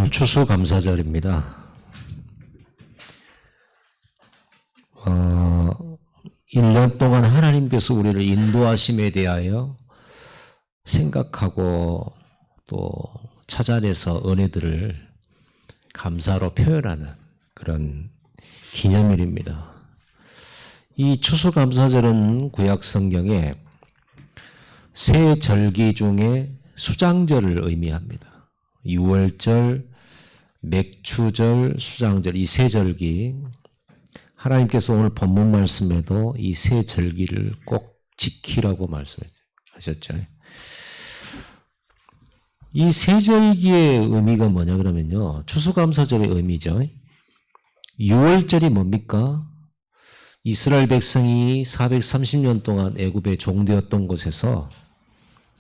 오늘 추수감사절입니다. 1년 동안 하나님께서 우리를 인도하심에 대하여 생각하고 또 찾아내서 은혜들을 감사로 표현하는 그런 기념일입니다. 이 추수감사절은 구약 성경에 세 절기 중에 수장절을 의미합니다. 유월절, 맥추절, 수장절 이 세 절기, 하나님께서 오늘 본문 말씀에도 이 세 절기를 꼭 지키라고 말씀하셨죠. 이 세 절기의 의미가 뭐냐 그러면요, 추수감사절의 의미죠. 유월절이 뭡니까? 이스라엘 백성이 430년 동안 애굽에 종되었던 곳에서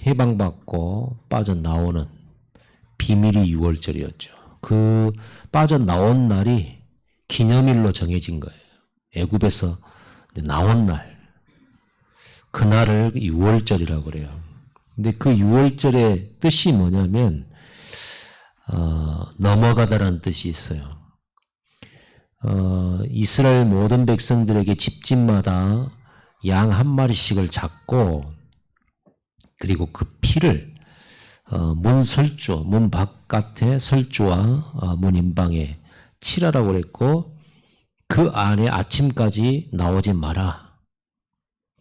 해방받고 빠져나오는 비밀이 유월절이었죠. 그 빠져나온 날이 기념일로 정해진 거예요. 애굽에서 나온 날, 그날을 유월절이라고 그래요. 근데 그 유월절의 뜻이 뭐냐면 넘어가다라는 뜻이 있어요. 이스라엘 모든 백성들에게 집집마다 양 한 마리씩을 잡고, 그리고 그 피를 문 바깥에 설주와 문 인방에 칠하라고 그랬고, 그 안에 아침까지 나오지 마라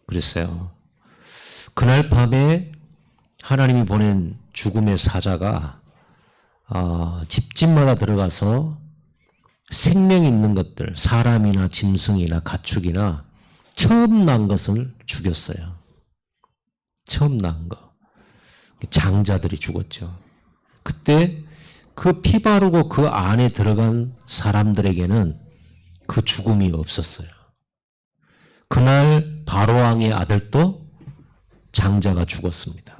그랬어요. 그날 밤에 하나님이 보낸 죽음의 사자가 집집마다 들어가서 생명 있는 것들, 사람이나 짐승이나 가축이나 처음 난 것을 죽였어요. 처음 난 거. 장자들이 죽었죠. 그때 그 피 바르고 그 안에 들어간 사람들에게는 그 죽음이 없었어요. 그날 바로왕의 아들도 장자가 죽었습니다.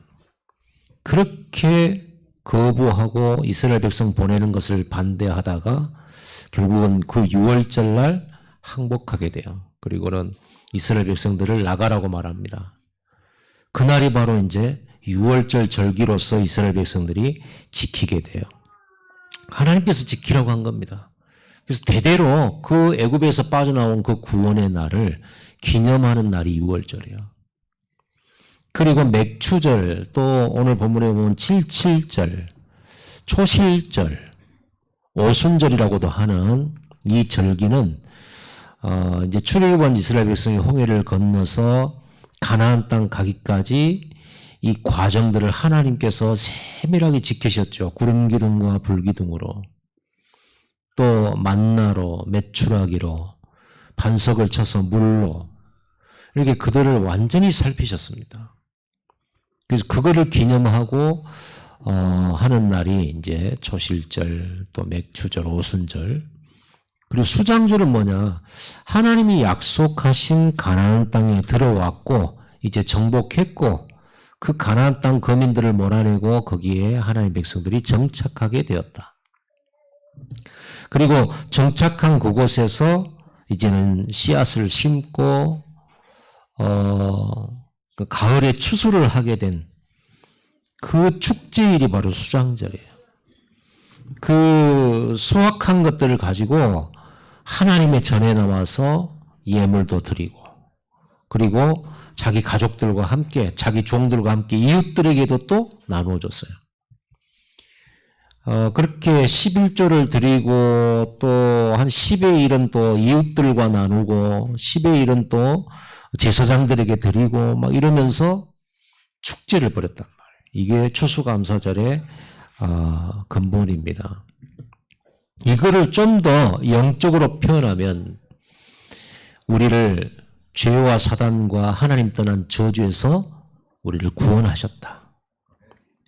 그렇게 거부하고 이스라엘 백성 보내는 것을 반대하다가 결국은 그 유월절날 항복하게 돼요. 그리고는 이스라엘 백성들을 나가라고 말합니다. 그날이 바로 이제 유월절 절기로서 이스라엘 백성들이 지키게 돼요. 하나님께서 지키라고 한 겁니다. 그래서 대대로 그 애굽에서 빠져나온 그 구원의 날을 기념하는 날이 유월절이에요. 그리고 맥추절, 또 오늘 본문에 보면 77절, 초실절, 오순절이라고도 하는 이 절기는 이제 출애굽한 이스라엘 백성이 홍해를 건너서 가나안 땅 가기까지 이 과정들을 하나님께서 세밀하게 지키셨죠. 구름 기둥과 불 기둥으로, 또 만나로, 메추라기로, 반석을 쳐서 물로, 이렇게 그들을 완전히 살피셨습니다. 그래서 그거를 기념하고 하는 날이 이제 초실절, 또 맥추절, 오순절. 그리고 수장절은 뭐냐? 하나님이 약속하신 가나안 땅에 들어왔고 이제 정복했고 그 가나안 땅 거민들을 몰아내고 거기에 하나님 백성들이 정착하게 되었다. 그리고 정착한 그곳에서 이제는 씨앗을 심고 그 가을에 추수를 하게 된 그 축제일이 바로 수장절이에요. 그 수확한 것들을 가지고 하나님의 전에 나와서 예물도 드리고, 그리고 자기 가족들과 함께, 자기 종들과 함께 이웃들에게도 또 나누어줬어요. 그렇게 11조를 드리고 또 한 10의 1은 또 이웃들과 나누고 10의 1은 또 제사장들에게 드리고 막 이러면서 축제를 벌였단 말이에요. 이게 추수감사절의 근본입니다. 이거를 좀 더 영적으로 표현하면 우리를 죄와 사단과 하나님 떠난 저주에서 우리를 구원하셨다.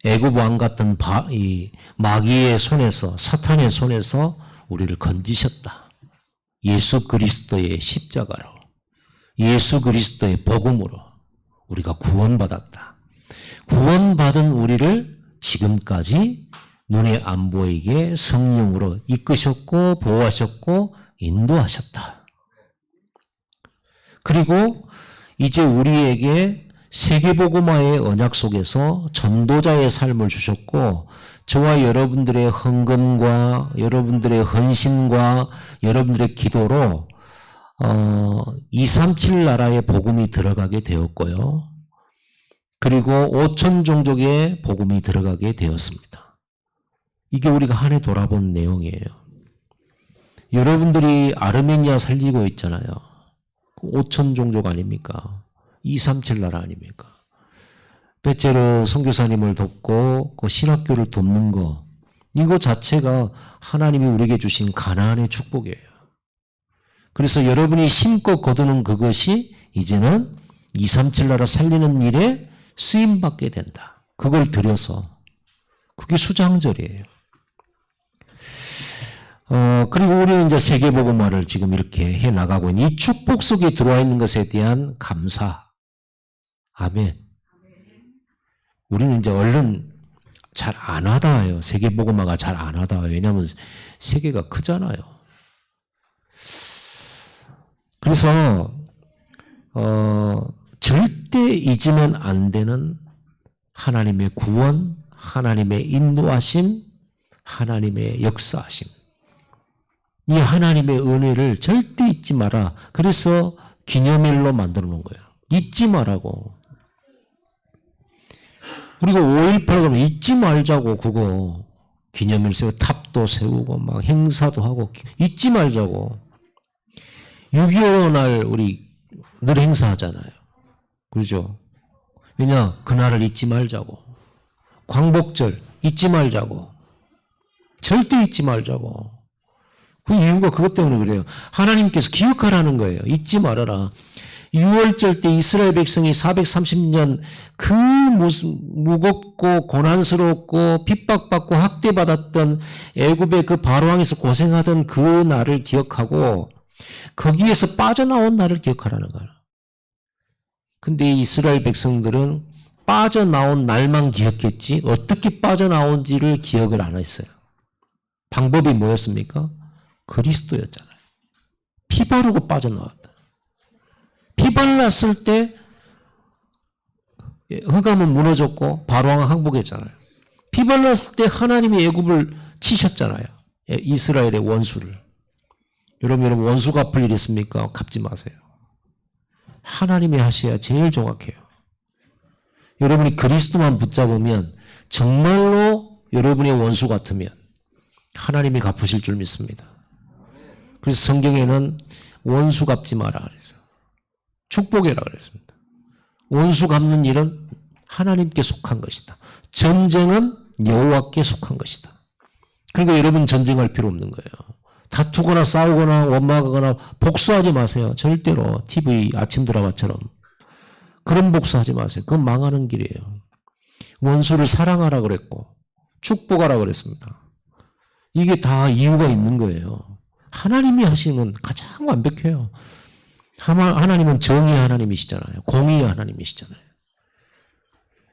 애굽 왕 같은 이 마귀의 손에서, 사탄의 손에서 우리를 건지셨다. 예수 그리스도의 십자가로, 예수 그리스도의 복음으로 우리가 구원받았다. 구원받은 우리를 지금까지 눈에 안 보이게 성령으로 이끄셨고 보호하셨고 인도하셨다. 그리고 이제 우리에게 세계복음화의 언약 속에서 전도자의 삶을 주셨고 저와 여러분들의 헌금과 여러분들의 헌신과 여러분들의 기도로 237 나라의 복음이 들어가게 되었고요. 그리고 5천 종족의 복음이 들어가게 되었습니다. 이게 우리가 한 해 돌아본 내용이에요. 여러분들이 아르메니아 살리고 있잖아요. 5천 종족 아닙니까? 237 나라 아닙니까? 배째로 선교사님을 돕고 그 신학교를 돕는 거, 이거 자체가 하나님이 우리에게 주신 가나안의 축복이에요. 그래서 여러분이 심고 거두는 그것이 이제는 237 나라 살리는 일에 쓰임받게 된다. 그걸 들여서. 그게 수장절이에요. 그리고 우리는 이제 세계복음화를 지금 이렇게 해 나가고 있는 이 축복 속에 들어와 있는 것에 대한 감사. 아멘. 우리는 이제 얼른 잘 안 와닿아요. 세계복음화가 잘 안 와닿아요. 왜냐하면 세계가 크잖아요. 그래서 절대 잊으면 안 되는 하나님의 구원, 하나님의 인도하심, 하나님의 역사하심. 이 하나님의 은혜를 절대 잊지 마라. 그래서 기념일로 만들어 놓은 거예요. 잊지 말라고. 우리가 5.18 그러면 잊지 말자고. 그거 기념일 세우고 탑도 세우고 막 행사도 하고 잊지 말자고. 6.25 날 우리 늘 행사하잖아요. 그렇죠? 왜냐? 그날을 잊지 말자고. 광복절 잊지 말자고. 절대 잊지 말자고. 그 이유가 그것 때문에 그래요. 하나님께서 기억하라는 거예요. 잊지 말아라. 6월절 때 이스라엘 백성이 430년 그 무겁고 고난스럽고 핍박받고 학대받았던 애굽의 그 바로왕에서 고생하던 그 날을 기억하고 거기에서 빠져나온 날을 기억하라는 거예요. 근데 이스라엘 백성들은 빠져나온 날만 기억했지 어떻게 빠져나온지를 기억을 안 했어요. 방법이 뭐였습니까? 그리스도였잖아요. 피 바르고 빠져나왔다. 피 발랐을 때 흑암은 무너졌고 바로왕은 항복했잖아요. 피 발랐을 때 하나님이 애굽을 치셨잖아요. 이스라엘의 원수를. 여러분 원수 갚을 일 있습니까? 갚지 마세요. 하나님이 하셔야 제일 정확해요. 여러분이 그리스도만 붙잡으면 정말로 여러분의 원수 같으면 하나님이 갚으실 줄 믿습니다. 그래서 성경에는 원수 갚지 마라 그래서 축복해라 그랬습니다. 원수 갚는 일은 하나님께 속한 것이다. 전쟁은 여호와께 속한 것이다. 그러니까 여러분 전쟁할 필요 없는 거예요. 다투거나 싸우거나 원망하거나 복수하지 마세요. 절대로 TV 아침 드라마처럼 그런 복수하지 마세요. 그건 망하는 길이에요. 원수를 사랑하라 그랬고 축복하라 그랬습니다. 이게 다 이유가 있는 거예요. 하나님이 하시는 건 가장 완벽해요. 하나님은 정의의 하나님이시잖아요. 공의의 하나님이시잖아요.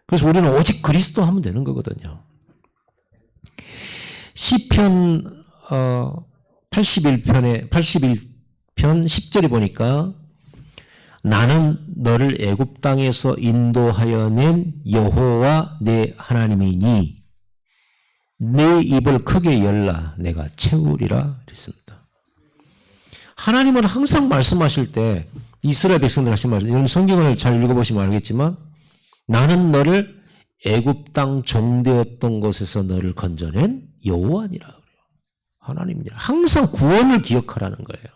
그래서 우리는 오직 그리스도 하면 되는 거거든요. 시편 81편 10절에 보니까 나는 너를 애굽 땅에서 인도하여 낸 여호와 내 하나님이니 내 입을 크게 열라 내가 채우리라 그랬습니다. 하나님은 항상 말씀하실 때 이스라엘 백성들 하신 말씀, 여러분 성경을 잘 읽어보시면 알겠지만 나는 너를 애굽 땅 종되었던 곳에서 너를 건져낸 여호와니라 그래요. 하나님이라. 항상 구원을 기억하라는 거예요.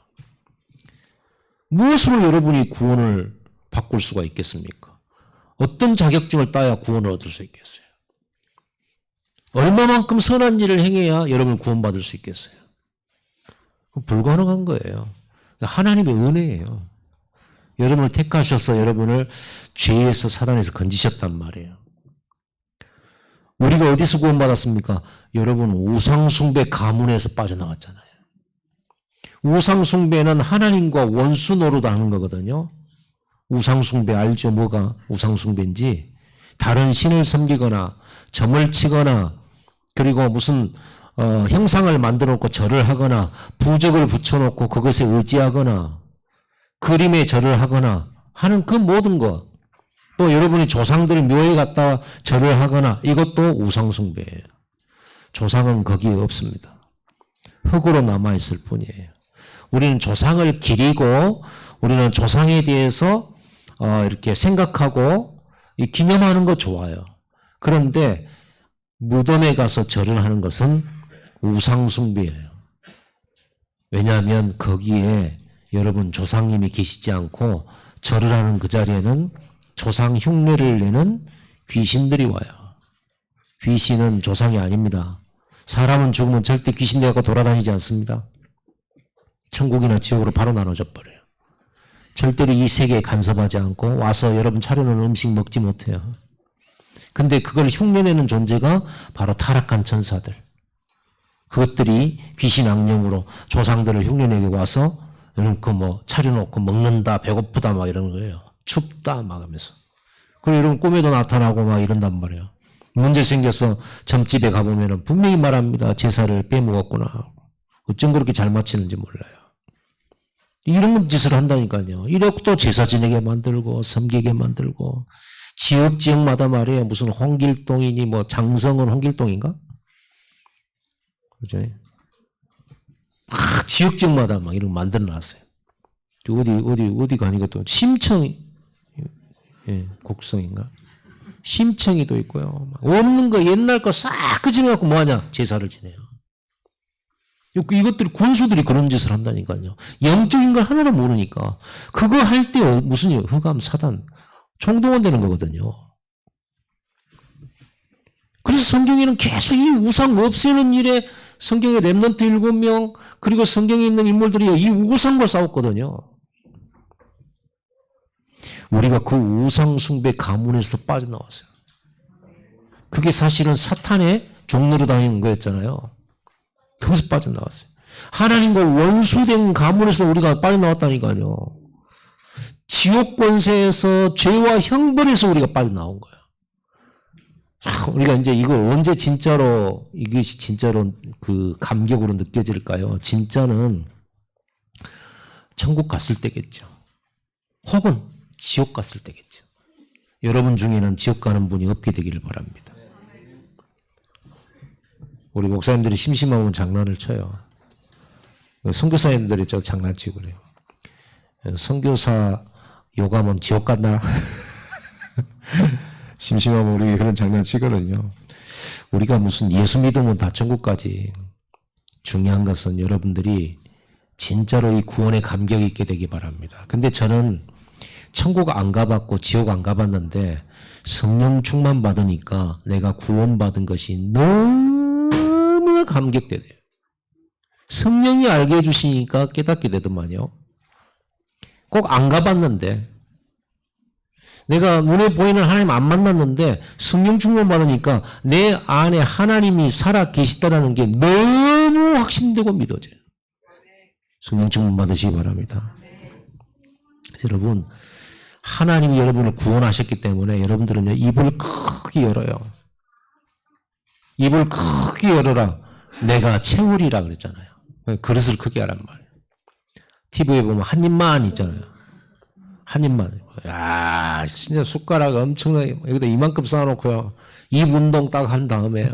무엇으로 여러분이 구원을 바꿀 수가 있겠습니까? 어떤 자격증을 따야 구원을 얻을 수 있겠어요? 얼마만큼 선한 일을 행해야 여러분 구원받을 수 있겠어요? 불가능한 거예요. 하나님의 은혜예요. 여러분을 택하셔서 여러분을 죄에서 사단에서 건지셨단 말이에요. 우리가 어디서 구원받았습니까? 여러분 우상숭배 가문에서 빠져나왔잖아요. 우상숭배는 하나님과 원수 노릇하는 거거든요. 우상숭배 알죠? 뭐가 우상숭배인지. 다른 신을 섬기거나 점을 치거나 그리고 무슨 형상을 만들어 놓고 절을 하거나 부적을 붙여놓고 그것에 의지하거나 그림에 절을 하거나 하는 그 모든 것 또 여러분이 조상들 묘에 갔다 절을 하거나 이것도 우상숭배예요. 조상은 거기에 없습니다. 흙으로 남아있을 뿐이에요. 우리는 조상을 기리고 우리는 조상에 대해서 이렇게 생각하고 기념하는 거 좋아요. 그런데 무덤에 가서 절을 하는 것은 우상숭배예요. 왜냐하면 거기에 여러분 조상님이 계시지 않고 절을 하는 그 자리에는 조상 흉내를 내는 귀신들이 와요. 귀신은 조상이 아닙니다. 사람은 죽으면 절대 귀신 되고 돌아다니지 않습니다. 천국이나 지옥으로 바로 나눠져 버려요. 절대로 이 세계에 간섭하지 않고 와서 여러분 차려놓은 음식 먹지 못해요. 근데 그걸 흉내내는 존재가 바로 타락한 천사들. 그것들이 귀신 악령으로 조상들을 흉내내게 와서 여러분 그 뭐 차려놓고 먹는다, 배고프다 막 이런 거예요. 춥다 막 하면서. 그리고 여러분 꿈에도 나타나고 막 이런단 말이에요. 문제 생겨서 점집에 가보면 분명히 말합니다. 제사를 빼먹었구나. 어쩜 그렇게 잘 맞히는지 몰라요. 이런 짓을 한다니까요. 이렇게 제사 지내게 만들고 섬기게 만들고 지역마다 말이에요. 무슨 홍길동이니 뭐 장성은 홍길동인가? 그죠? 막 지역마다 막 이런 거 만들어 놨어요. 어디 가니까 또 심청, 예, 곡성인가? 심청이도 있고요. 없는 거 옛날 거 싹 끄집어갖고 뭐하냐? 제사를 지내요. 이것들이 군수들이 그런 짓을 한다니까요. 영적인 걸 하나도 모르니까 그거 할 때 무슨 흑암 사단 총동원 되는 거거든요. 그래서 성경에는 계속 이 우상 없애는 일에 성경에 렘넌트 7명 그리고 성경에 있는 인물들이 이 우상과 싸웠거든요. 우리가 그 우상 숭배 가문에서 빠져나왔어요. 그게 사실은 사탄의 종로로 다니는 거였잖아요. 거기서 빠져나왔어요. 하나님과 원수된 가문에서 우리가 빠져나왔다니까요. 지옥 권세에서 죄와 형벌에서 우리가 빠져나온 거예요. 우리가 이제 이걸 언제 진짜로 이것이 진짜로 그 감격으로 느껴질까요? 진짜는 천국 갔을 때겠죠. 혹은 지옥 갔을 때겠죠. 여러분 중에는 지옥 가는 분이 없게 되기를 바랍니다. 우리 목사님들이 심심하면 장난을 쳐요. 선교사님들이 저 장난치고 그래요. 선교사 욕하면 지옥 간다. 심심하면 우리 그런 장난 치거든요. 우리가 무슨 예수 믿으면 다 천국 가지. 중요한 것은 여러분들이 진짜로 이 구원의 감격이 있게 되기 바랍니다. 근데 저는 천국 안 가봤고 지옥 안 가봤는데 성령 충만 받으니까 내가 구원받은 것이 너무 감격되대요. 성령이 알게 해주시니까 깨닫게 되더만요. 꼭 안 가봤는데 내가 눈에 보이는 하나님 안 만났는데 성령 충만 받으니까 내 안에 하나님이 살아 계시다라는 게 너무 확신되고 믿어져요. 성령 충만 받으시기 바랍니다. 여러분 하나님이 여러분을 구원하셨기 때문에 여러분들은 입을 크게 열어요. 입을 크게 열어라. 내가 채우리라 그랬잖아요. 그릇을 크게 하란 말이에요. TV에 보면 한 입만 있잖아요. 한 입만. 야, 진짜 숟가락 엄청나게 여기다 이만큼 쌓아놓고요. 입 운동 딱 한 다음에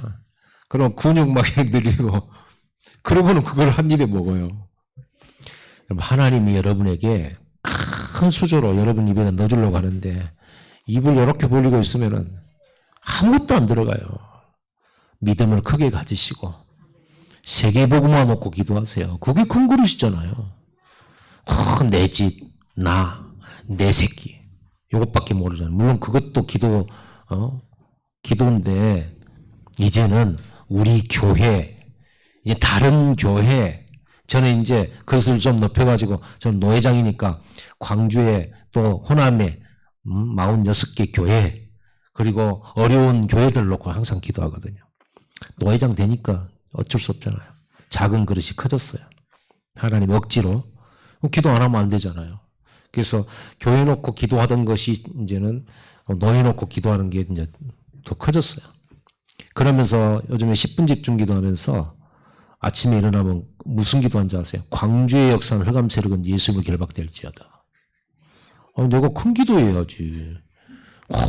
그럼 근육 막 늘리고 그러고는 그걸 한 입에 먹어요. 하나님이 여러분에게 큰 수저로 여러분 입에 넣어주려고 하는데 입을 이렇게 벌리고 있으면은 아무것도 안 들어가요. 믿음을 크게 가지시고 세계복음화 놓고 기도하세요. 그게 큰 그릇이잖아요. 내 집, 내 새끼 이것밖에 모르잖아요. 물론 그것도 기도인데 이제는 우리 교회 이제 다른 교회 저는 이제 그것을 좀 높여가지고 저는 노회장이니까 광주에 또 호남에 46개 교회 그리고 어려운 교회들 놓고 항상 기도하거든요. 노회장 되니까 어쩔 수 없잖아요. 작은 그릇이 커졌어요. 하나님 억지로 기도 안 하면 안 되잖아요. 그래서 교회 놓고 기도하던 것이 이제는 노회 놓고 기도하는 게 이제 더 커졌어요. 그러면서 요즘에 10분 집중 기도하면서 아침에 일어나면 무슨 기도한 줄 아세요? 광주의 역사는 흑암 세력은 예수님을 결박될지어다. 내가 큰 기도해야지.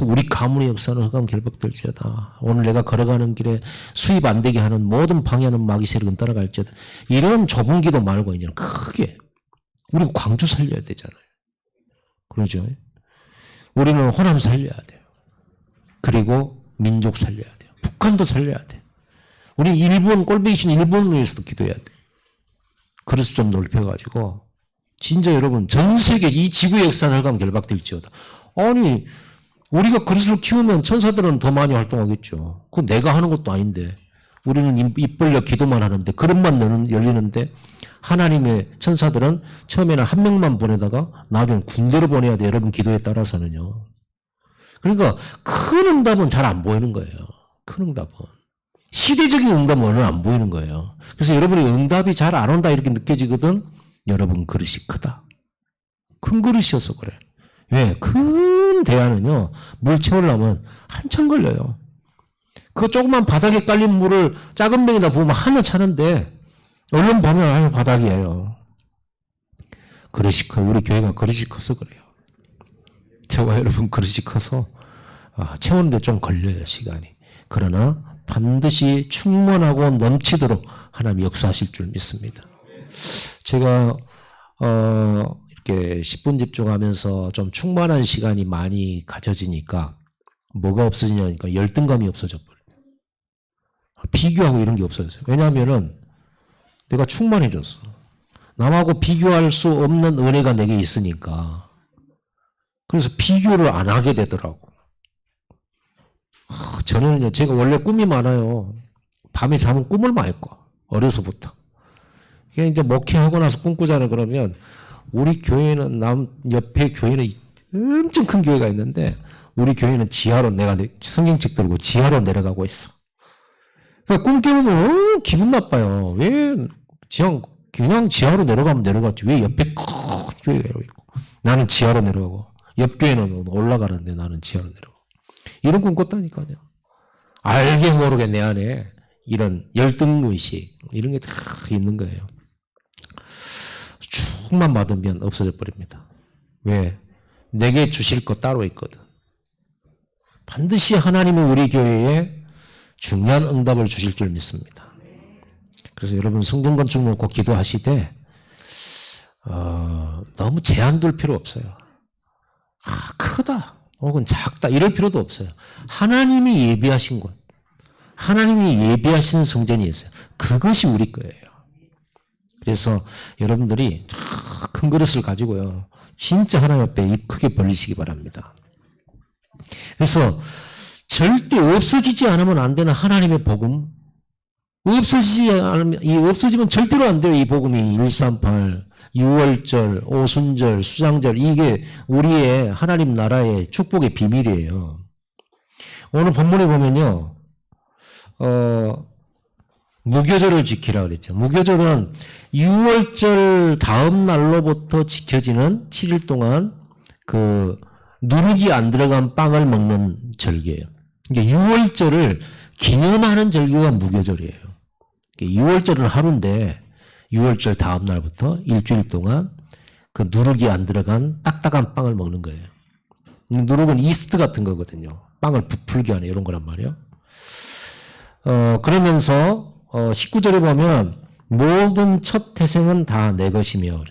우리 가문의 역사는 흑암 결박될지어다. 오늘 내가 걸어가는 길에 수입 안 되게 하는 모든 방해하는 마귀 세력은 따라갈지어다. 이런 좁은 기도 말고 이제 크게 우리 광주 살려야 되잖아요. 그러죠? 우리는 호남 살려야 돼요. 그리고 민족 살려야 돼요. 북한도 살려야 돼요. 우리 일본 꼴배기신 일본을 위해서도 기도해야 돼요. 그래서 좀 넓혀가지고 진짜 여러분 전 세계 이 지구의 역사는 흑암 결박될지어다. 아니 우리가 그릇을 키우면 천사들은 더 많이 활동하겠죠. 그건 내가 하는 것도 아닌데 우리는 입 벌려 기도만 하는데 그릇만 열리는데 하나님의 천사들은 처음에는 한 명만 보내다가 나중에 군대를 보내야 돼. 여러분 기도에 따라서는요. 그러니까 큰 응답은 잘 안 보이는 거예요. 큰 응답은. 시대적인 응답은 안 보이는 거예요. 그래서 여러분이 응답이 잘 안 온다 이렇게 느껴지거든. 여러분 그릇이 크다. 큰 그릇이어서 그래. 왜? 큰 대야는요. 물 채우려면 한참 걸려요. 그 조그만 바닥에 깔린 물을 작은 병에다 부으면 하나 차는데 얼른 보면 아유 바닥이에요. 그릇이 커요. 우리 교회가 그릇이 커서 그래요. 저와 여러분 그릇이 커서 채우는데 좀 걸려요. 시간이. 그러나 반드시 충만하고 넘치도록 하나님 역사하실 줄 믿습니다. 제가 이렇게 10분 집중하면서 좀 충만한 시간이 많이 가져지니까 뭐가 없어지냐니까 열등감이 없어져 버려요. 비교하고 이런 게 없어졌어요. 왜냐하면은 내가 충만해졌어. 남하고 비교할 수 없는 은혜가 내게 있으니까. 그래서 비교를 안 하게 되더라고. 저는 제가 원래 꿈이 많아요. 밤에 자면 꿈을 많이 꿔. 어려서부터. 그냥 이제 목회하고 나서 꿈꾸잖아요. 그러면 우리 교회는 옆에 교회는 엄청 큰 교회가 있는데 우리 교회는 지하로 내가 성경책 들고 지하로 내려가고 있어. 그러니까 꿈 깨보면 기분 나빠요. 왜 그냥 지하로 내려가면 내려갔지. 왜 옆에 큰 교회가 있고 나는 지하로 내려가고 옆 교회는 올라가는데 나는 지하로 내려가고 이런 꿈 꿨다니까요. 알게 모르게 내 안에 이런 열등의식 이런 게 다 있는 거예요. 축만 받으면 없어져 버립니다. 왜? 내게 주실 거 따로 있거든. 반드시 하나님은 우리 교회에 중요한 응답을 주실 줄 믿습니다. 그래서 여러분 성전 건축 놓고 기도하시되 너무 제한 둘 필요 없어요. 크다 혹은 작다 이럴 필요도 없어요. 하나님이 예비하신 곳, 하나님이 예비하신 성전이 있어요. 그것이 우리 거예요. 그래서 여러분들이 큰 그릇을 가지고요. 진짜 하나님 앞에 입 크게 벌리시기 바랍니다. 그래서 절대 없어지지 않으면 안 되는 하나님의 복음. 없어지면 절대로 안 돼요. 이 복음이 138, 6월절, 오순절, 수장절 이게 우리의 하나님 나라의 축복의 비밀이에요. 오늘 본문에 보면요. 무교절을 지키라 그랬죠. 무교절은 6월절 다음 날로부터 지켜지는 7일 동안 그 누룩이 안 들어간 빵을 먹는 절기예요. 이게 6월절을 기념하는 절기가 무교절이에요. 6월절은 하루인데 6월절 다음 날부터 일주일 동안 그 누룩이 안 들어간 딱딱한 빵을 먹는 거예요. 누룩은 이스트 같은 거거든요. 빵을 부풀게 하는 이런 거란 말이에요. 그러면서 19절에 보면 모든 첫 태생은 다 내 것이며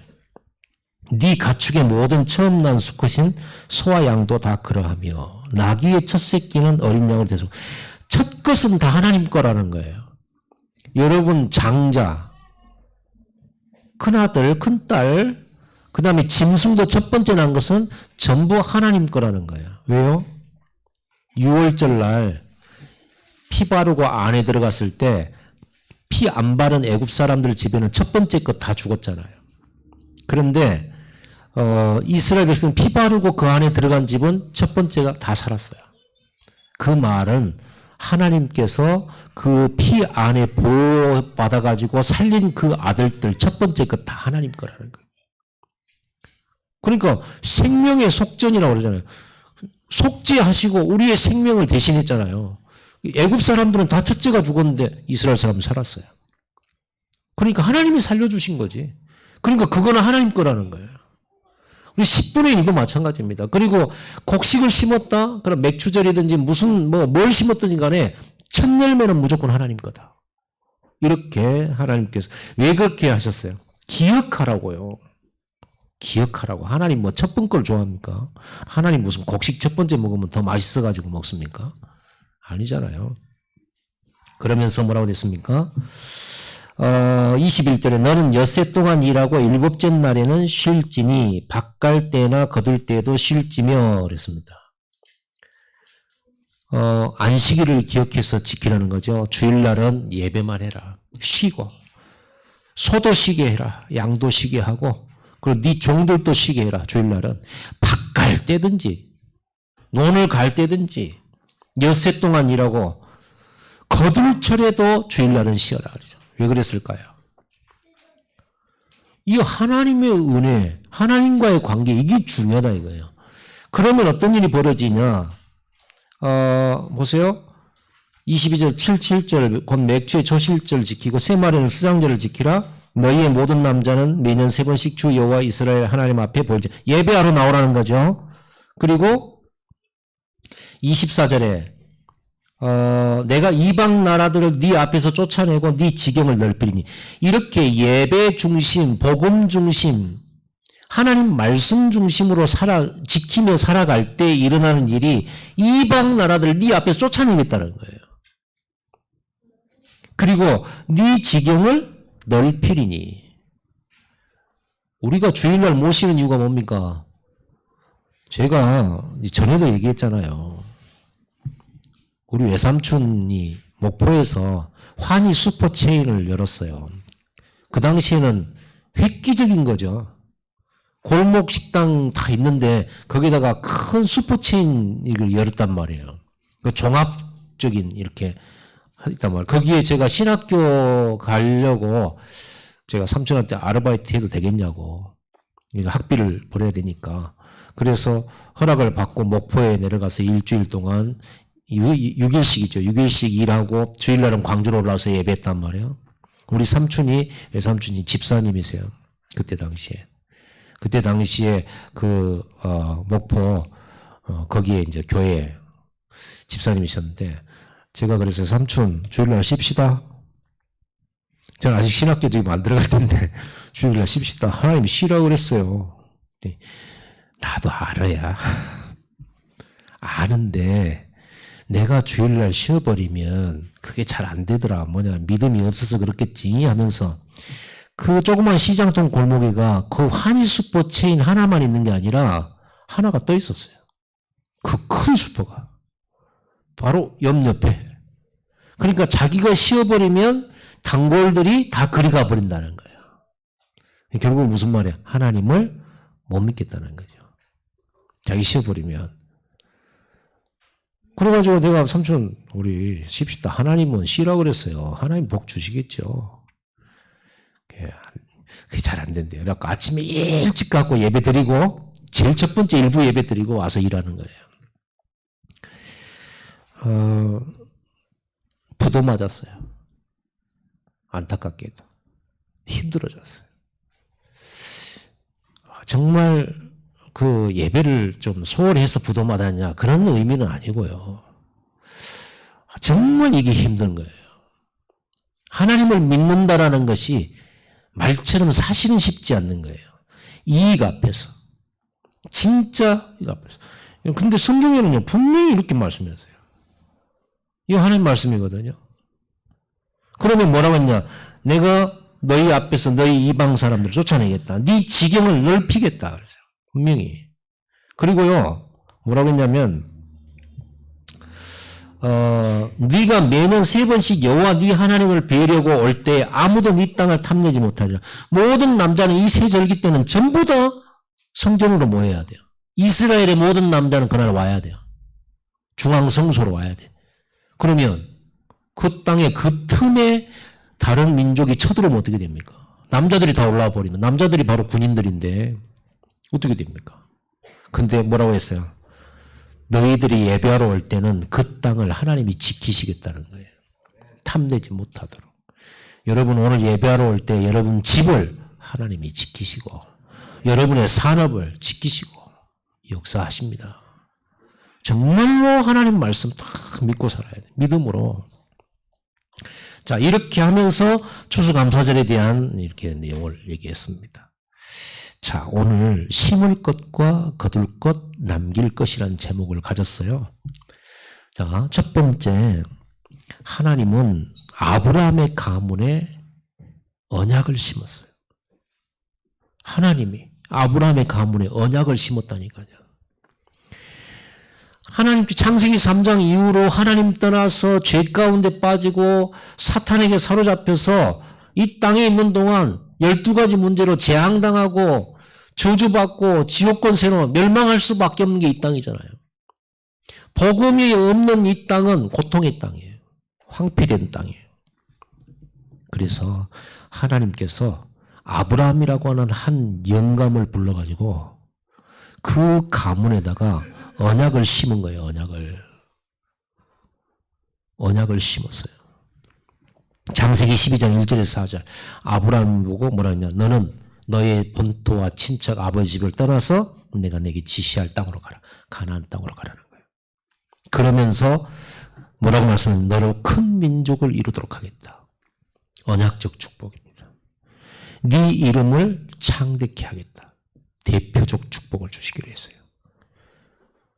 네 가축의 모든 처음 난 수컷인 소와 양도 다 그러하며 나귀의 첫 새끼는 어린 양을 대서 첫 것은 다 하나님 거라는 거예요. 여러분 장자, 큰아들, 큰딸, 그 다음에 짐승도 첫 번째 난 것은 전부 하나님 거라는 거예요. 왜요? 6월절 날 피 바르고 안에 들어갔을 때 피 안 바른 애굽 사람들 집에는 첫 번째 것 다 죽었잖아요. 그런데 이스라엘 백성 피 바르고 그 안에 들어간 집은 첫 번째가 다 살았어요. 그 말은 하나님께서 그 피 안에 보호받아가지고 살린 그 아들들 첫 번째 것 다 하나님 거라는 거예요. 그러니까 생명의 속전이라고 그러잖아요. 속죄하시고 우리의 생명을 대신했잖아요. 애굽 사람들은 다 첫째가 죽었는데 이스라엘 사람은 살았어요. 그러니까 하나님이 살려주신 거지. 그러니까 그거는 하나님 거라는 거예요. 우리 10분의 1도 마찬가지입니다. 그리고 곡식을 심었다? 그럼 맥추절이든지 무슨 뭘 심었든지 간에 첫 열매는 무조건 하나님 거다. 이렇게 하나님께서 왜 그렇게 하셨어요? 기억하라고요. 기억하라고. 하나님 뭐 첫 번째 걸 좋아합니까? 하나님 무슨 곡식 첫 번째 먹으면 더 맛있어가지고 먹습니까? 아니잖아요. 그러면서 뭐라고 됐습니까? 21절에 너는 엿새 동안 일하고 일곱째 날에는 쉴지니 밭갈 때나 거둘 때도 쉴지며 그랬습니다. 안식일을 기억해서 지키라는 거죠. 주일날은 예배만 해라. 쉬고 소도 쉬게 해라. 양도 쉬게 하고 그리고 네 종들도 쉬게 해라. 주일날은 밭갈 때든지 논을 갈 때든지 엿새 동안 일하고 거둘 철에도 주일날은 쉬어라 그러죠. 왜 그랬을까요? 이 하나님의 은혜, 하나님과의 관계 이게 중요하다 이거예요. 그러면 어떤 일이 벌어지냐? 보세요. 22절 7절 곧 맥주의 초실절 지키고 세 마리는 수장절을 지키라. 너희의 모든 남자는 매년 3번씩 주 여호와 이스라엘 하나님 앞에 보이지. 예배하러 나오라는 거죠. 그리고 24절에 내가 이방 나라들을 네 앞에서 쫓아내고 네 지경을 넓히리니. 이렇게 예배 중심, 복음 중심, 하나님 말씀 중심으로 지키며 살아갈 때 일어나는 일이 이방 나라들을 네 앞에서 쫓아내겠다는 거예요. 그리고 네 지경을 넓히리니. 우리가 주일날 못 쉬는 이유가 뭡니까? 제가 전에도 얘기했잖아요. 우리 외삼촌이 목포에서 환희 슈퍼체인을 열었어요. 그 당시에는 획기적인 거죠. 골목 식당 다 있는데 거기다가 큰 슈퍼체인을 열었단 말이에요. 그 종합적인 이렇게 있단 말이에요. 거기에 제가 신학교 가려고 제가 삼촌한테 아르바이트 해도 되겠냐고. 학비를 벌어야 되니까. 그래서 허락을 받고 목포에 내려가서 일주일 동안 6일씩이죠. 6일씩 일하고 주일날은 광주로 올라와서 예배했단 말이에요. 우리 삼촌이 외삼촌이 집사님이세요. 그때 당시에 목포 거기에 이제 교회 집사님이셨는데 제가 그래서 삼촌 주일날 쉽시다. 제가 아직 신학교 지금 안 들어갈 텐데 주일날 쉽시다. 하나님이 쉬라고 그랬어요. 나도 알아야 아는데 내가 주일날 쉬어버리면 그게 잘 안 되더라. 믿음이 없어서 그렇겠지 하면서 그 조그만 시장통 골목에가 그 한일 슈퍼 체인 하나만 있는 게 아니라 하나가 떠 있었어요. 그 큰 슈퍼가. 바로 옆에. 그러니까 자기가 쉬어버리면 단골들이 다 그리 가버린다는 거예요. 결국 무슨 말이야? 하나님을 못 믿겠다는 거죠. 자기 쉬어버리면. 그래가지고 내가 삼촌 우리 쉽시다. 하나님은 쉬라고 그랬어요. 하나님 복 주시겠죠. 그게 잘 안 된대요. 그래갖고 아침에 일찍 가고 예배 드리고 제일 첫 번째 일부 예배 드리고 와서 일하는 거예요. 부도 맞았어요. 안타깝게도. 힘들어졌어요. 정말 그 예배를 좀 소홀히 해서 부도 맞았냐 그런 의미는 아니고요. 정말 이게 힘든 거예요. 하나님을 믿는다라는 것이 말처럼 사실은 쉽지 않는 거예요. 이익 앞에서. 진짜 이익 앞에서. 근데 성경에는요 분명히 이렇게 말씀했어요. 이거 하나님 말씀이거든요. 그러면 뭐라고 했냐? 내가 너희 앞에서 너희 이방 사람들을 쫓아내겠다. 네 지경을 넓히겠다. 그래서 분명히. 그리고요 뭐라고 했냐면 네가 매년 3번씩 여호와 네 하나님을 뵈려고 올 때 아무도 네 땅을 탐내지 못하리라. 모든 남자는 이 세 절기 때는 전부 다 성전으로 모여야 돼요. 이스라엘의 모든 남자는 그날 와야 돼요. 중앙성소로 와야 돼. 그러면 그 땅에 그 틈에 다른 민족이 쳐들어오면 어떻게 됩니까? 남자들이 다 올라와 버리면 남자들이 바로 군인들인데 어떻게 됩니까? 근데 뭐라고 했어요? 너희들이 예배하러 올 때는 그 땅을 하나님이 지키시겠다는 거예요. 탐내지 못하도록. 여러분 오늘 예배하러 올 때 여러분 집을 하나님이 지키시고 여러분의 산업을 지키시고 역사하십니다. 정말로 하나님 말씀 딱 믿고 살아야 돼. 믿음으로. 자, 이렇게 하면서 추수감사절에 대한 이렇게 내용을 얘기했습니다. 자, 오늘 심을 것과 거둘 것, 남길 것이란 제목을 가졌어요. 자, 첫 번째, 하나님은 아브라함의 가문에 언약을 심었어요. 하나님이 아브라함의 가문에 언약을 심었다니까요. 하나님 창세기 3장 이후로 하나님 떠나서 죄 가운데 빠지고 사탄에게 사로잡혀서 이 땅에 있는 동안 12가지 문제로 재앙당하고 저주받고 지옥권세로 멸망할 수밖에 없는 게 이 땅이잖아요. 복음이 없는 이 땅은 고통의 땅이에요. 황폐된 땅이에요. 그래서 하나님께서 아브라함이라고 하는 한 영감을 불러가지고 그 가문에다가 언약을 심은 거예요. 언약을 심었어요. 창세기 12장 1절에서 4절. 아브라함 보고 뭐라 했냐. 너는 너의 본토와 친척 아버지 집을 떠나서 내가 내게 지시할 땅으로 가라. 가나안 땅으로 가라는 거예요. 그러면서 뭐라고 말씀하냐면 너로 큰 민족을 이루도록 하겠다. 언약적 축복입니다. 네 이름을 창대케 하겠다. 대표적 축복을 주시기로 했어요.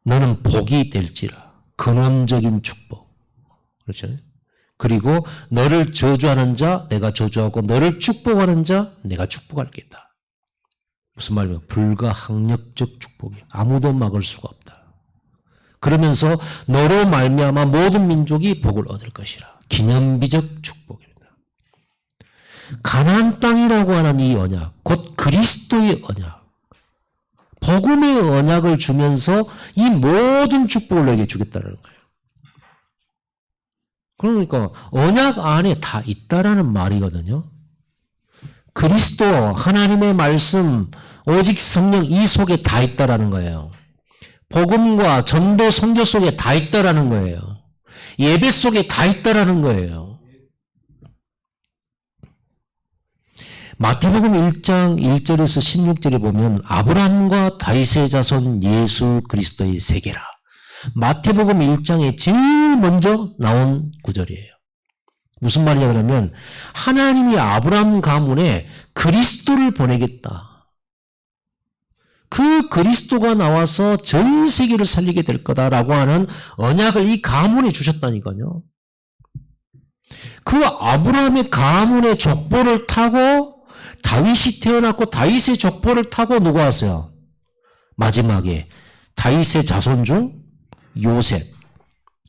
너는 복이 될지라. 근원적인 축복. 그렇죠? 그리고 너를 저주하는 자 내가 저주하고 너를 축복하는 자 내가 축복하겠다. 무슨 말이냐면 불가항력적 축복이에요. 아무도 막을 수가 없다. 그러면서 너로 말미암아 모든 민족이 복을 얻을 것이라. 기념비적 축복입니다. 가나안 땅이라고 하는 이 언약, 곧 그리스도의 언약, 복음의 언약을 주면서 이 모든 축복을 너에게 주겠다는 거예요. 그러니까 언약 안에 다 있다라는 말이거든요. 그리스도, 하나님의 말씀, 오직 성령 이 속에 다 있다라는 거예요. 복음과 전도 선교 속에 다 있다라는 거예요. 예배 속에 다 있다라는 거예요. 마태복음 1장 1절에서 16절에 보면 아브라함과 다윗의 자손 예수 그리스도의 세계라. 마태복음 1장에 제일 먼저 나온 구절이에요. 무슨 말이냐 그러면 하나님이 아브라함 가문에 그리스도를 보내겠다. 그 그리스도가 나와서 전 세계를 살리게 될 거다라고 하는 언약을 이 가문에 주셨다니까요. 그 아브라함의 가문의 족보를 타고 다윗이 태어났고 다윗의 족보를 타고 누가 왔어요? 마지막에 다윗의 자손 중 요셉,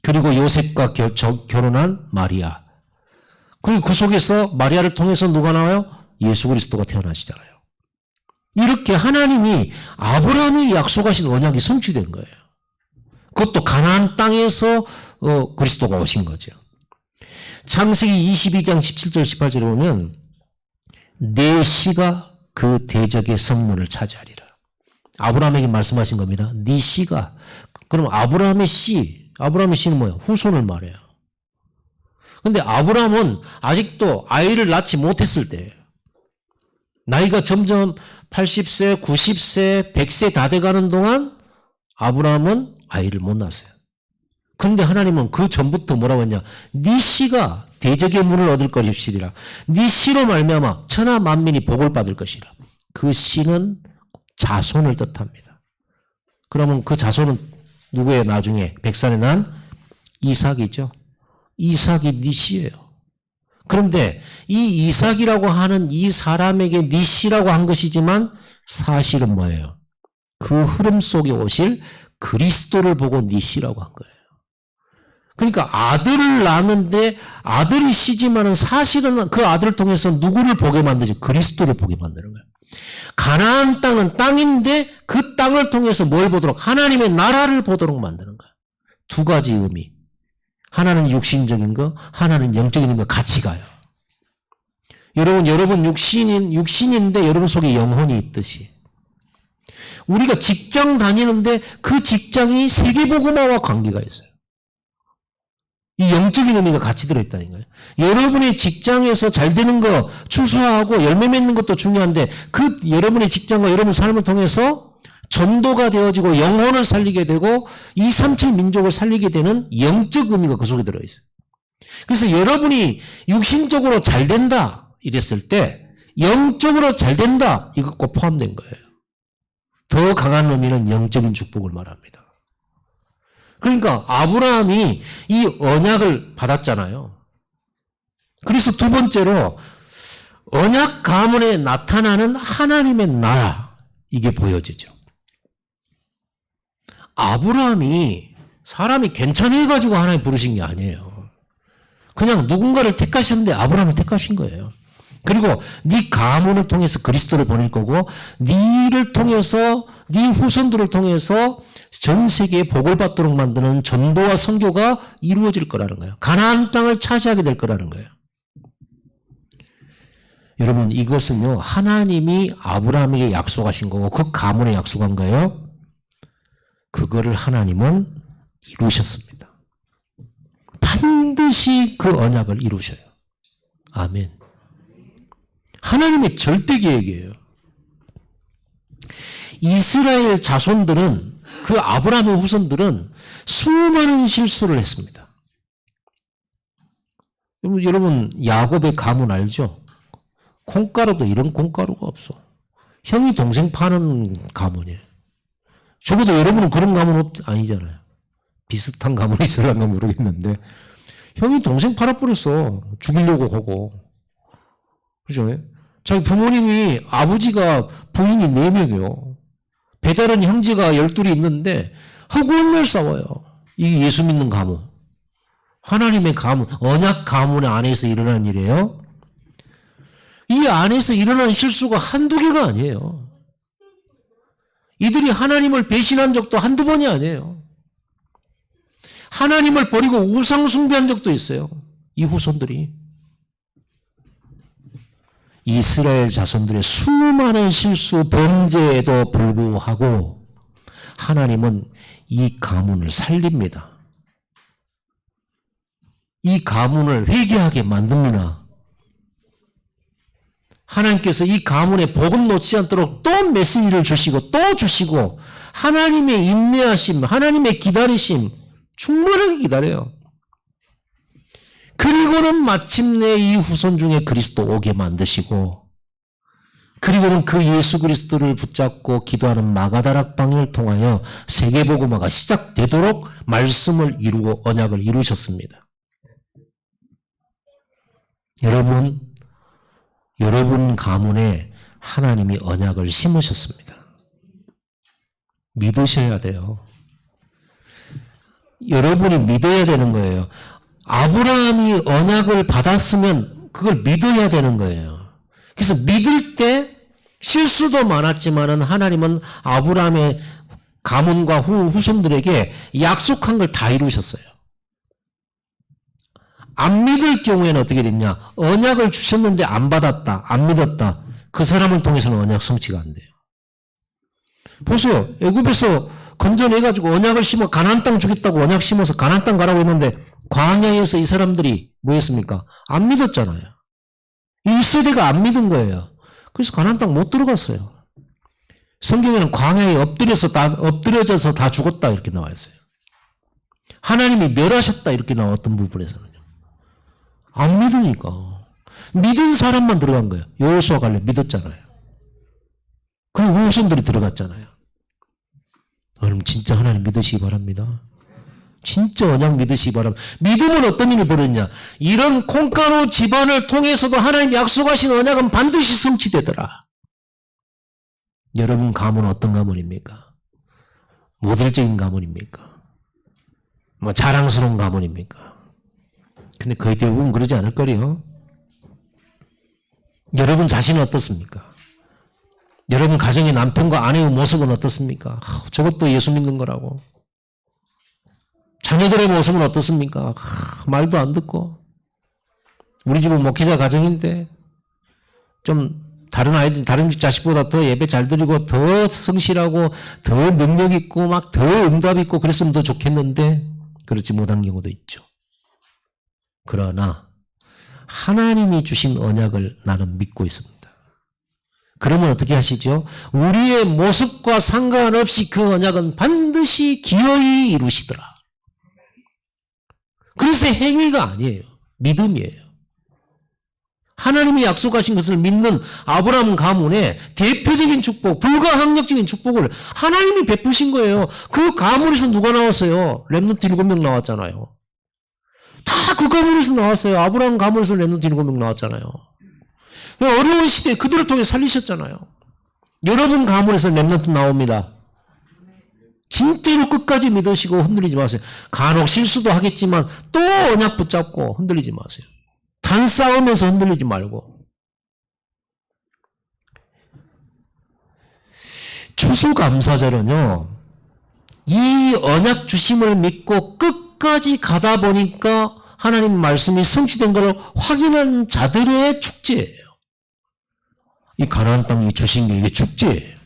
그리고 요셉과 결혼한 마리아, 그리고 그 속에서 마리아를 통해서 누가 나와요? 예수 그리스도가 태어나시잖아요. 이렇게 하나님이 아브라함이 약속하신 언약이 성취된 거예요. 그것도 가나안 땅에서 그리스도가 오신 거죠. 창세기 22장 17절 18절에 보면 내 씨가 그 대적의 성문을 차지하리라. 아브라함에게 말씀하신 겁니다. 네 씨가. 그럼 아브라함의 씨는 뭐예요? 후손을 말해요. 근데 아브라함은 아직도 아이를 낳지 못했을 때예요. 나이가 점점 80세, 90세, 100세 다 돼가는 동안 아브라함은 아이를 못 낳았어요. 그런데 하나님은 그 전부터 뭐라고 했냐? 네 씨가 대적의 문을 얻을 것이시리라. 네 씨로 말미암아 천하 만민이 복을 받을 것이라. 그 씨는 자손을 뜻합니다. 그러면 그 자손은 누구예요? 나중에 백산에 난 이삭이죠. 이삭이 네 씨예요. 그런데 이 이삭이라고 하는 이 사람에게 네 씨라고 한 것이지만 사실은 뭐예요? 그 흐름 속에 오실 그리스도를 보고 네 씨라고 한 거예요. 그러니까 아들을 낳는데 아들이 씨지만은 사실은 그 아들을 통해서 누구를 보게 만드죠? 그리스도를 보게 만드는 거예요. 가나안 땅은 땅인데 그 땅을 통해서 뭘 보도록? 하나님의 나라를 보도록 만드는 거예요. 두 가지 의미. 하나는 육신적인 거, 하나는 영적인 거 같이 가요. 여러분 육신인데 여러분 속에 영혼이 있듯이. 우리가 직장 다니는데 그 직장이 세계복음화와 관계가 있어요. 이 영적인 의미가 같이 들어있다는 거예요. 여러분의 직장에서 잘 되는 거 추수하고 열매 맺는 것도 중요한데 그 여러분의 직장과 여러분 삶을 통해서 전도가 되어지고 영혼을 살리게 되고 237 민족을 살리게 되는 영적 의미가 그 속에 들어있어요. 그래서 여러분이 육신적으로 잘 된다 이랬을 때 영적으로 잘 된다 이거 꼭 포함된 거예요. 더 강한 의미는 영적인 축복을 말합니다. 그러니까 아브라함이 이 언약을 받았잖아요. 그래서 두 번째로 언약 가문에 나타나는 하나님의 나라 이게 보여지죠. 아브라함이 사람이 괜찮아가지고 하나님 부르신 게 아니에요. 그냥 누군가를 택하셨는데 아브라함을 택하신 거예요. 그리고 네 가문을 통해서 그리스도를 보낼 거고 네를 통해서 네 후손들을 통해서 전 세계에 복을 받도록 만드는 전도와 선교가 이루어질 거라는 거예요. 가나안 땅을 차지하게 될 거라는 거예요. 여러분 이것은요 하나님이 아브라함에게 약속하신 거고 그 가문에 약속한 거예요. 그거를 하나님은 이루셨습니다. 반드시 그 언약을 이루셔요. 아멘. 하나님의 절대 계획이에요. 이스라엘 자손들은 그 아브라함의 후손들은 수많은 실수를 했습니다. 여러분 야곱의 가문 알죠? 콩가루도 이런 콩가루가 없어. 형이 동생 파는 가문이에요. 적어도 여러분은 그런 가문 아니잖아요. 비슷한 가문이 있을런가 모르겠는데 형이 동생 팔아버렸어. 죽이려고 하고. 그죠? 자기 부모님이 아버지가 부인이 4명이요. 배다른 형제가 12이 있는데 허구한날 싸워요. 이게 예수 믿는 가문. 하나님의 가문, 언약 가문 안에서 일어난 일이에요. 이 안에서 일어난 실수가 한두 개가 아니에요. 이들이 하나님을 배신한 적도 한두 번이 아니에요. 하나님을 버리고 우상 숭배한 적도 있어요. 이 후손들이. 이스라엘 자손들의 수많은 실수, 범죄에도 불구하고 하나님은 이 가문을 살립니다. 이 가문을 회개하게 만듭니다. 하나님께서 이 가문에 복음 놓지 않도록 또 메시지를 주시고 또 주시고 하나님의 인내하심, 하나님의 기다리심 충분하게 기다려요. 그리고는 마침내 이 후손 중에 그리스도 오게 만드시고 그리고는 그 예수 그리스도를 붙잡고 기도하는 마가다락방을 통하여 세계복음화가 시작되도록 말씀을 이루고 언약을 이루셨습니다. 여러분 가문에 하나님이 언약을 심으셨습니다. 믿으셔야 돼요. 여러분이 믿어야 되는 거예요. 아브라함이 언약을 받았으면 그걸 믿어야 되는 거예요. 그래서 믿을 때 실수도 많았지만은 하나님은 아브라함의 가문과 후손들에게 약속한 걸 다 이루셨어요. 안 믿을 경우에는 어떻게 됐냐? 언약을 주셨는데 안 받았다, 안 믿었다. 그 사람을 통해서는 언약 성취가 안 돼요. 보세요. 애굽에서 건져내가지고 언약을 심어 가나안 땅 주겠다고 언약 심어서 가나안 땅 가라고 했는데 광야에서 이 사람들이 뭐 했습니까? 안 믿었잖아요. 1세대가 안 믿은 거예요. 그래서 가나안 땅 못 들어갔어요. 성경에는 광야에 엎드려져서 다 죽었다 이렇게 나와 있어요. 하나님이 멸하셨다 이렇게 나왔던 부분에서는요. 안 믿으니까. 믿은 사람만 들어간 거예요. 여호수아 갈렙 믿었잖아요. 그리고 후손들이 들어갔잖아요. 여러분 진짜 하나님 믿으시기 바랍니다. 진짜 언약 믿으시기 바랍니다. 믿으면 어떤 일이 벌어지냐. 이런 콩가루 집안을 통해서도 하나님 약속하신 언약은 반드시 성취되더라. 여러분 가문은 어떤 가문입니까? 모델적인 가문입니까? 뭐 자랑스러운 가문입니까? 근데 거의 대부분 그러지 않을 거래요. 여러분 자신은 어떻습니까? 여러분 가정의 남편과 아내의 모습은 어떻습니까? 저것도 예수 믿는 거라고. 자녀들의 모습은 어떻습니까? 말도 안 듣고. 우리 집은 목회자 가정인데 좀 다른 자식보다 더 예배 잘 드리고 더 성실하고 더 능력 있고 막 더 응답 있고 그랬으면 더 좋겠는데 그렇지 못한 경우도 있죠. 그러나 하나님이 주신 언약을 나는 믿고 있습니다. 그러면 어떻게 하시죠? 우리의 모습과 상관없이 그 언약은 반드시 기어이 이루시더라. 그래서 행위가 아니에요. 믿음이에요. 하나님이 약속하신 것을 믿는 아브라함 가문의 대표적인 축복, 불가항력적인 축복을 하나님이 베푸신 거예요. 그 가문에서 누가 나왔어요? 렘넌트 7명 나왔잖아요. 다 그 가문에서 나왔어요. 아브라함 가문에서 렘넌트 7명 나왔잖아요. 어려운 시대에 그들을 통해 살리셨잖아요. 여러분 가문에서 렘넌트 나옵니다. 진짜로 끝까지 믿으시고 흔들리지 마세요. 간혹 실수도 하겠지만 또 언약 붙잡고 흔들리지 마세요. 단 싸우면서 흔들리지 말고. 추수감사절은요, 이 언약 주심을 믿고 끝까지 가다 보니까 하나님 말씀이 성취된 걸 확인한 자들의 축제예요. 이 가나안 땅이 주신 게 이게 축제예요.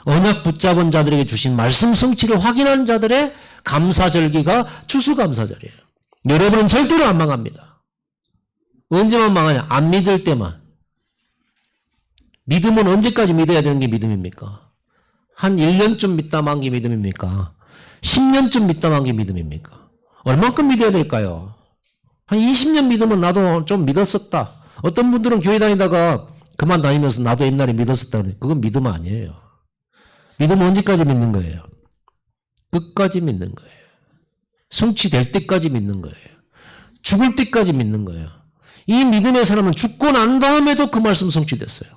언약 붙잡은 자들에게 주신 말씀 성취를 확인한 자들의 감사절기가 추수감사절이에요. 여러분은 절대로 안 망합니다. 언제만 망하냐? 안 믿을 때만. 믿음은 언제까지 믿어야 되는 게 믿음입니까? 한 1년쯤 믿다 만 게 믿음입니까? 10년쯤 믿다 만 게 믿음입니까? 얼만큼 믿어야 될까요? 한 20년 믿으면 나도 좀 믿었었다. 어떤 분들은 교회 다니다가 그만 다니면서 나도 옛날에 믿었었다. 그건 믿음 아니에요. 믿음은 언제까지 믿는 거예요? 끝까지 믿는 거예요. 성취될 때까지 믿는 거예요. 죽을 때까지 믿는 거예요. 이 믿음의 사람은 죽고 난 다음에도 그 말씀 성취됐어요.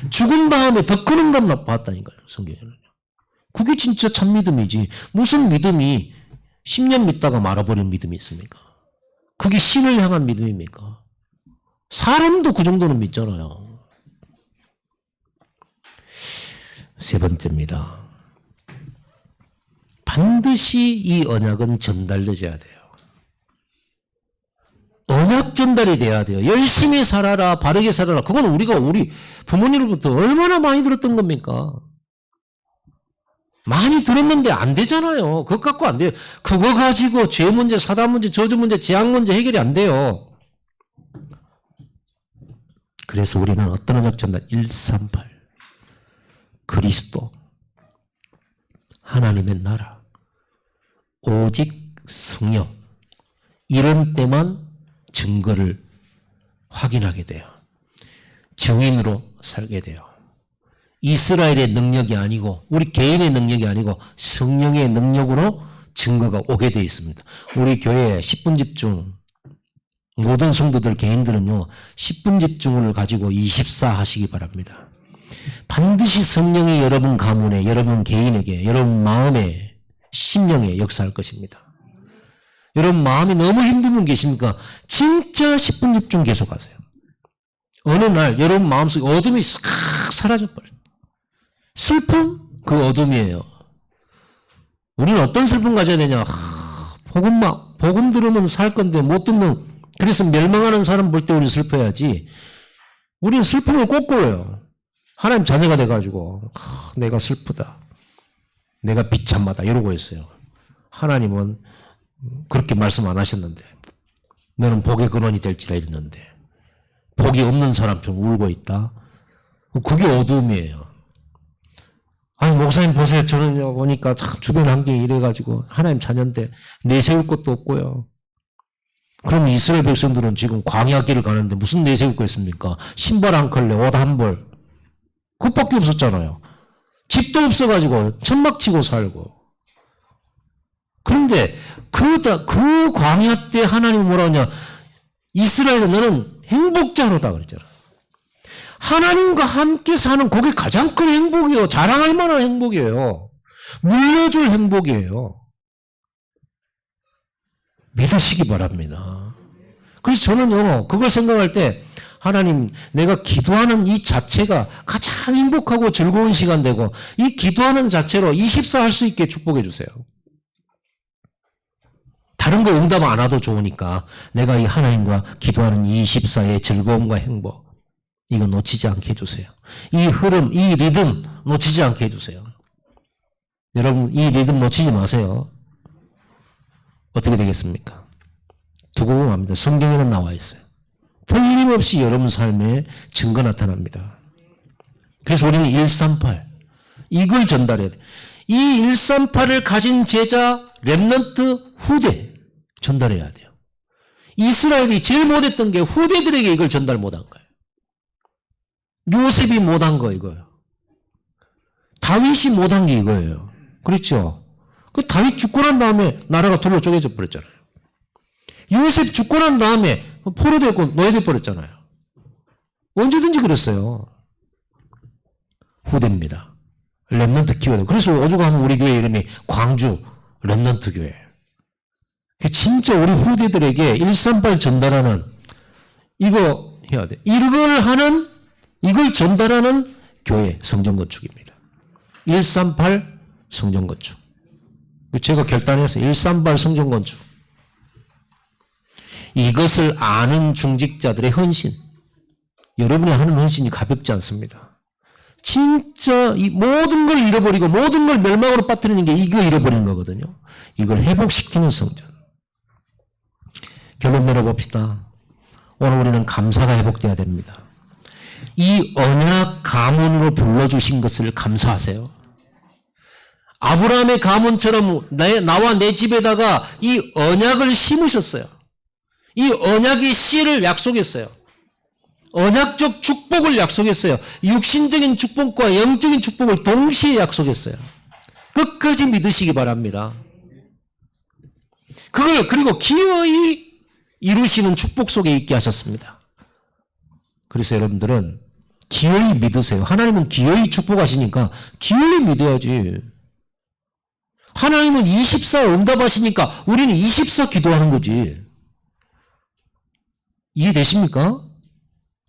죽은 다음에 더 큰 응답 받았다니까요. 성경에는. 그게 진짜 참 믿음이지. 무슨 믿음이 10년 믿다가 말아버린 믿음이 있습니까? 그게 신을 향한 믿음입니까? 사람도 그 정도는 믿잖아요. 세 번째입니다. 반드시 이 언약은 전달되어야 돼요. 언약 전달이 돼야 돼요. 열심히 살아라, 바르게 살아라. 그건 우리가 우리 부모님으로부터 얼마나 많이 들었던 겁니까? 많이 들었는데 안 되잖아요. 그것 갖고 안 돼요. 그거 가지고 죄 문제, 사단 문제, 저주 문제, 재앙 문제 해결이 안 돼요. 그래서 우리는 어떤 언약 전달? 138. 그리스도, 하나님의 나라, 오직 성령. 이런 때만 증거를 확인하게 돼요. 증인으로 살게 돼요. 이스라엘의 능력이 아니고 우리 개인의 능력이 아니고 성령의 능력으로 증거가 오게 되어 있습니다. 우리 교회 10분 집중 모든 성도들 개인들은요 10분 집중을 가지고 24 하시기 바랍니다. 반드시 성령이 여러분 가문에 여러분 개인에게 여러분 마음에 심령에 역사할 것입니다. 여러분 마음이 너무 힘든 분 계십니까? 진짜 10분 집중 계속하세요. 어느 날 여러분 마음속에 어둠이 싹 사라져버려요. 슬픔? 그 어둠이에요. 우리는 어떤 슬픔 가져야 되냐? 복음 들으면 살 건데 못 듣는, 그래서 멸망하는 사람 볼 때 우리 슬퍼야지. 우리는 슬픔을 꼴꼴해요. 하나님 자녀가 돼가지고 내가 슬프다. 내가 비참하다. 이러고 있어요. 하나님은 그렇게 말씀 안 하셨는데 너는 복의 근원이 될지라 이랬는데 복이 없는 사람처럼 울고 있다. 그게 어둠이에요. 아니 목사님 보세요. 저는요 보니까 주변 환경이 이래가지고 하나님 자녀인데 내세울 것도 없고요. 그럼 이스라엘 백성들은 지금 광야길을 가는데 무슨 내세울 거 있습니까? 신발 한 컬레, 옷 한 벌. 그것밖에 없었잖아요. 집도 없어가지고 천막 치고 살고. 그런데 그 광야 때 하나님은 뭐라 하냐? 이스라엘은 너는 행복자로다 그랬잖아요. 하나님과 함께 사는 그게 가장 큰 행복이에요. 자랑할 만한 행복이에요. 물려줄 행복이에요. 믿으시기 바랍니다. 그래서 저는요, 그걸 생각할 때 하나님, 내가 기도하는 이 자체가 가장 행복하고 즐거운 시간 되고 이 기도하는 자체로 24 할 수 있게 축복해 주세요. 다른 거 응답 안 와도 좋으니까 내가 이 하나님과 기도하는 24의 즐거움과 행복, 이거 놓치지 않게 해주세요. 이 흐름, 이 리듬 놓치지 않게 해주세요. 여러분 이 리듬 놓치지 마세요. 어떻게 되겠습니까? 두고 보면 압니다. 성경에는 나와 있어요. 틀림없이 여러분 삶에 증거 나타납니다. 그래서 우리는 138 이걸 전달해야 돼. 이 138을 가진 제자 렘넌트 후대 전달해야 돼요. 이스라엘이 제일 못했던 게 후대들에게 이걸 전달 못한 거예요. 요셉이 못한 거 이거예요. 다윗이 못한 게 이거예요. 그렇죠? 그 다윗 죽고 난 다음에 나라가 둘로 쪼개져 버렸잖아요. 요셉 죽고 난 다음에 포로되고 노예돼 버렸잖아요. 언제든지 그랬어요. 후대입니다. 렘넌트 키워드. 그래서 오죽하면 우리 교회 이름이 광주 렘넌트 교회. 진짜 우리 후대들에게 138 전달하는 이거 해야 돼. 이걸 전달하는 교회 성전건축입니다. 138 성전건축. 제가 결단해서 138 성전건축. 이것을 아는 중직자들의 헌신. 여러분이 하는 헌신이 가볍지 않습니다. 진짜 이 모든 걸 잃어버리고 모든 걸 멸망으로 빠뜨리는 게 이거 잃어버리는 거거든요. 이걸 회복시키는 성전. 결론 내려봅시다. 오늘 우리는 감사가 회복돼야 됩니다. 이 언약 가문으로 불러주신 것을 감사하세요. 아브라함의 가문처럼 나와 내 집에다가 이 언약을 심으셨어요. 이 언약의 씨를 약속했어요. 언약적 축복을 약속했어요. 육신적인 축복과 영적인 축복을 동시에 약속했어요. 끝까지 믿으시기 바랍니다. 그걸 그리고 기어이 이루시는 축복 속에 있게 하셨습니다. 그래서 여러분들은 기어이 믿으세요. 하나님은 기어이 축복하시니까 기어이 믿어야지. 하나님은 24 응답하시니까 우리는 24 기도하는 거지. 이해되십니까?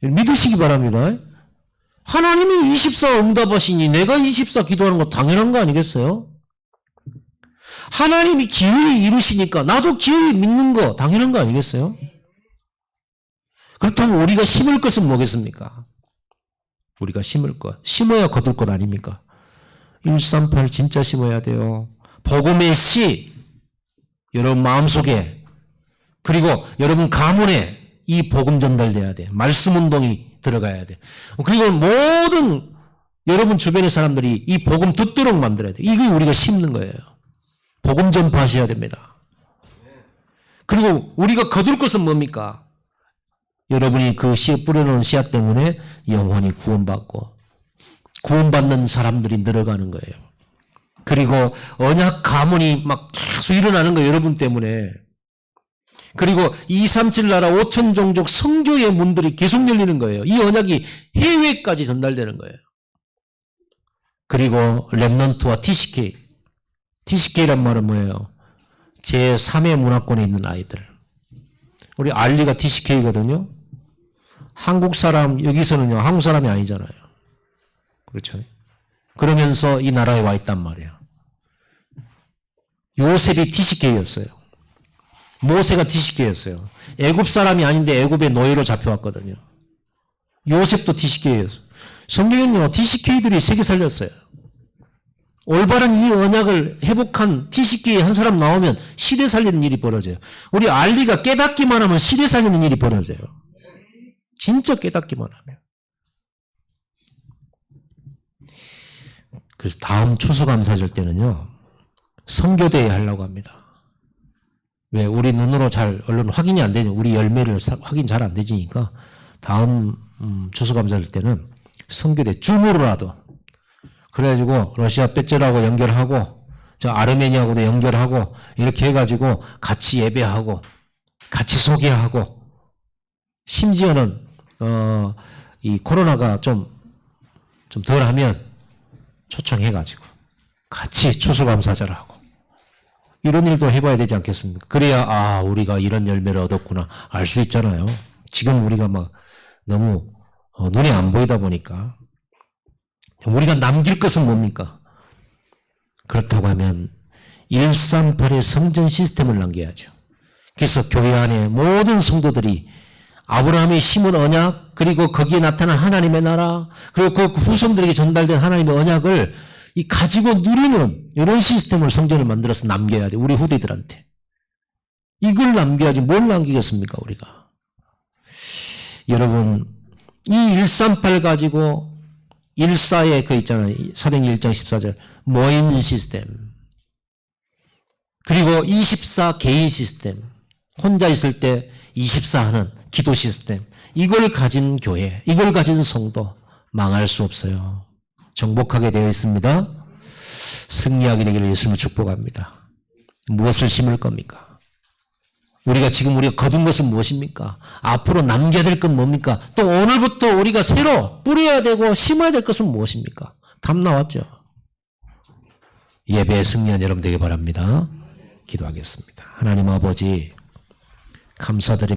믿으시기 바랍니다. 하나님이 24 응답하시니 내가 24 기도하는 거 당연한 거 아니겠어요? 하나님이 기회에 이루시니까 나도 기회에 믿는 거 당연한 거 아니겠어요? 그렇다면 우리가 심을 것은 뭐겠습니까? 우리가 심을 것. 심어야 거둘 것 아닙니까? 138 진짜 심어야 돼요. 복음의 씨 여러분 마음속에 그리고 여러분 가문에 이 복음 전달돼야 돼. 말씀 운동이 들어가야 돼. 그리고 모든 여러분 주변의 사람들이 이 복음 듣도록 만들어야 돼. 이게 우리가 심는 거예요. 복음 전파하셔야 됩니다. 그리고 우리가 거둘 것은 뭡니까? 여러분이 그 씨에 뿌려놓은 씨앗 때문에 영혼이 구원받고 구원받는 사람들이 늘어가는 거예요. 그리고 언약 가문이 막 계속 일어나는 거예요. 여러분 때문에. 그리고 237 나라 5천 종족 성교의 문들이 계속 열리는 거예요. 이 언약이 해외까지 전달되는 거예요. 그리고 렘넌트와 TCK. TCK란 말은 뭐예요? 제3의 문화권에 있는 아이들. 우리 알리가 TCK거든요. 한국 사람, 여기서는요, 한국 사람이 아니잖아요. 그렇죠? 그러면서 이 나라에 와 있단 말이에요. 요셉이 TCK였어요. 모세가 TCK였어요. 애굽 사람이 아닌데 애굽의 노예로 잡혀왔거든요. 요셉도 TCK였어요. 성경은요, TCK들이 세계 살렸어요. 올바른 이 언약을 회복한 TCK 한 사람 나오면 시대 살리는 일이 벌어져요. 우리 알리가 깨닫기만 하면 시대 살리는 일이 벌어져요. 진짜 깨닫기만 하면. 그래서 다음 추수감사절 때는요, 선교대회 하려고 합니다. 왜? 우리 눈으로 잘 얼른 확인이 안 되죠. 우리 열매를 확인 잘 안 되지니까 다음 추수감사절 때는 선교대 줌으로라도 그래가지고 러시아 빼째라고 연결하고 저 아르메니아하고도 연결하고 이렇게 해가지고 같이 예배하고 같이 소개하고 심지어는 이 코로나가 좀 덜하면 초청해가지고 같이 추수감사절하고 이런 일도 해봐야 되지 않겠습니까? 그래야 우리가 이런 열매를 얻었구나 알 수 있잖아요. 지금 우리가 막 너무 눈에 안 보이다 보니까 우리가 남길 것은 뭡니까? 그렇다고 하면 138의 성전 시스템을 남겨야죠. 그래서 교회 안에 모든 성도들이 아브라함이 심은 언약 그리고 거기에 나타난 하나님의 나라 그리고 그 후손들에게 전달된 하나님의 언약을 가지고 누리는 이런 시스템을 성전을 만들어서 남겨야 돼. 우리 후대들한테. 이걸 남겨야지 뭘 남기겠습니까, 우리가. 여러분, 이 138 가지고 1사의 그 있잖아요. 사도행전 1장 14절. 모인 시스템. 그리고 24 개인 시스템. 혼자 있을 때 24 하는 기도 시스템. 이걸 가진 교회, 이걸 가진 성도 망할 수 없어요. 정복하게 되어 있습니다. 승리하게 되기를 예수님을 축복합니다. 무엇을 심을 겁니까? 우리가 거둔 것은 무엇입니까? 앞으로 남겨야 될 건 뭡니까? 또 오늘부터 우리가 새로 뿌려야 되고 심어야 될 것은 무엇입니까? 답 나왔죠? 예배에 승리한 여러분 되기 바랍니다. 기도하겠습니다. 하나님 아버지 감사드립니다.